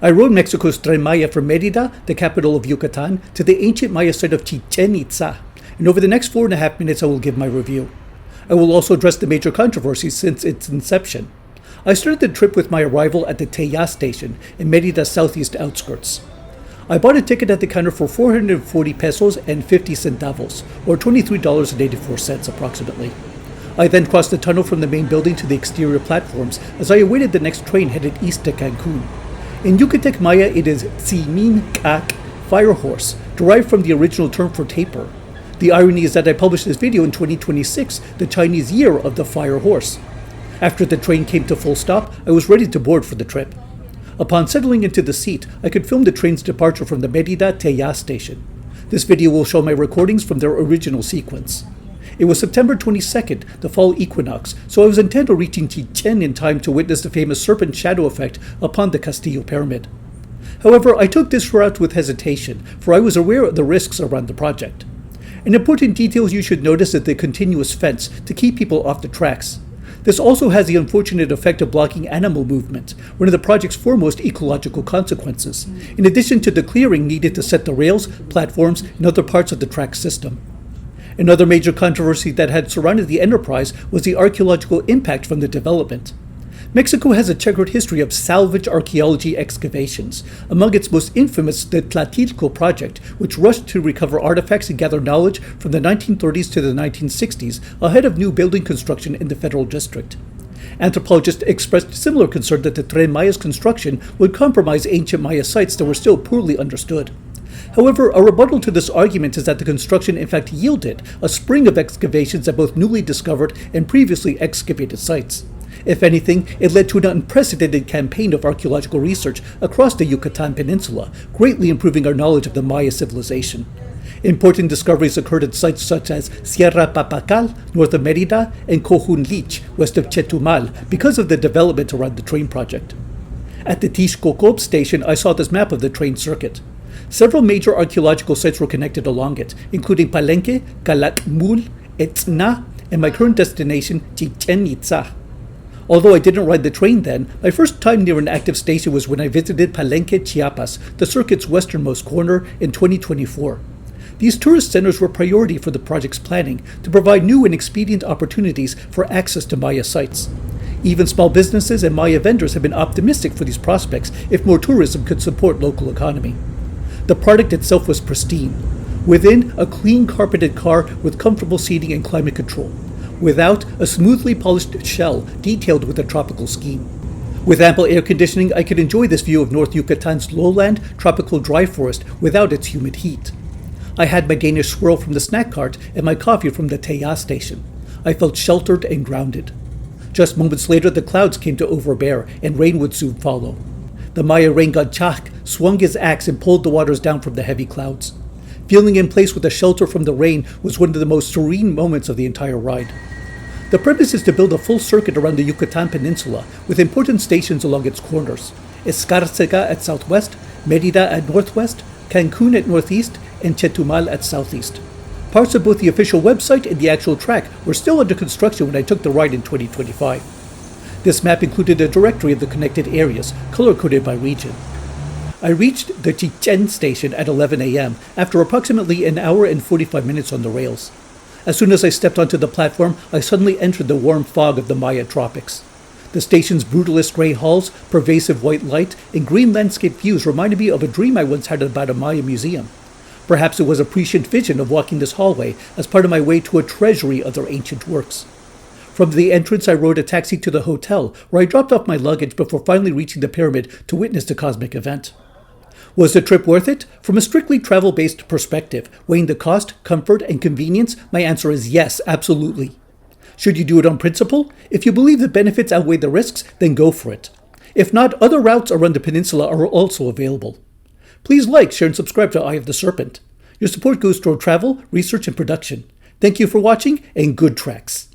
I rode Mexico's Tren from Merida, the capital of Yucatan, to the ancient Maya site of Chichen Itza, and over the next 4.5 minutes I will give my review. I will also address the major controversies since its inception. I started the trip with my arrival at the Tren station in Merida's southeast outskirts. I bought a ticket at the counter for 440 pesos and 50 centavos, or $23.84 approximately. I then crossed the tunnel from the main building to the exterior platforms as I awaited the next train headed east to Cancun. In Yucatec Maya, it is Tsimin Kak, fire horse, derived from the original term for taper. The irony is that I published this video in 2026, the Chinese year of the fire horse. After the train came to full stop, I was ready to board for the trip. Upon settling into the seat, I could film the train's departure from the Merida Tren station. This video will show my recordings from their original sequence. It was September 22nd, the fall equinox, so I was intent on reaching Chichen in time to witness the famous Serpent shadow effect upon the Castillo pyramid. However, I took this route with hesitation, for I was aware of the risks around the project. An important detail you should notice is the continuous fence to keep people off the tracks. This also has the unfortunate effect of blocking animal movement, one of the project's foremost ecological consequences, in addition to the clearing needed to set the rails, platforms, and other parts of the track system. Another major controversy that had surrounded the enterprise was the archaeological impact from the development. Mexico has a checkered history of salvage archaeology excavations, among its most infamous the Tlatilco project, which rushed to recover artifacts and gather knowledge from the 1930s to the 1960s ahead of new building construction in the federal district. Anthropologists expressed similar concern that the Tren Maya's construction would compromise ancient Maya sites that were still poorly understood. However, a rebuttal to this argument is that the construction in fact yielded a spring of excavations at both newly discovered and previously excavated sites. If anything, it led to an unprecedented campaign of archaeological research across the Yucatan Peninsula, greatly improving our knowledge of the Maya civilization. Important discoveries occurred at sites such as Sierra Papacal, north of Merida, and Cojunlich, west of Chetumal, because of the development around the train project. At the Tixcocob station, I saw this map of the train circuit. Several major archaeological sites were connected along it, including Palenque, Calakmul, Etzna, and my current destination, Chichen Itza. Although I didn't ride the train then, my first time near an active station was when I visited Palenque, Chiapas, the circuit's westernmost corner, in 2024. These tourist centers were a priority for the project's planning to provide new and expedient opportunities for access to Maya sites. Even small businesses and Maya vendors have been optimistic for these prospects if more tourism could support local economy. The product itself was pristine. Within, a clean carpeted car with comfortable seating and climate control. Without, a smoothly polished shell detailed with a tropical scheme. With ample air conditioning, I could enjoy this view of North Yucatan's lowland, tropical dry forest without its humid heat. I had my Danish swirl from the snack cart and my coffee from the Tren station. I felt sheltered and grounded. Just moments later, the clouds came to overbear, and rain would soon follow. The Maya rain god Chak swung his axe and pulled the waters down from the heavy clouds. Feeling in place with a shelter from the rain was one of the most serene moments of the entire ride. The purpose is to build a full circuit around the Yucatan Peninsula, with important stations along its corners: Escárcega at southwest, Merida at northwest, Cancun at northeast, and Chetumal at southeast. Parts of both the official website and the actual track were still under construction when I took the ride in 2025. This map included a directory of the connected areas, color-coded by region. I reached the Chichen station at 11 a.m. after approximately an hour and 45 minutes on the rails. As soon as I stepped onto the platform, I suddenly entered the warm fog of the Maya tropics. The station's brutalist gray halls, pervasive white light, and green landscape views reminded me of a dream I once had about a Maya museum. Perhaps it was a prescient vision of walking this hallway as part of my way to a treasury of their ancient works. From the entrance, I rode a taxi to the hotel, where I dropped off my luggage before finally reaching the pyramid to witness the cosmic event. Was the trip worth it? From a strictly travel-based perspective, weighing the cost, comfort, and convenience, my answer is yes, absolutely. Should you do it on principle? If you believe the benefits outweigh the risks, then go for it. If not, other routes around the peninsula are also available. Please like, share, and subscribe to Eye of the Serpent. Your support goes toward travel, research, and production. Thank you for watching, and good treks.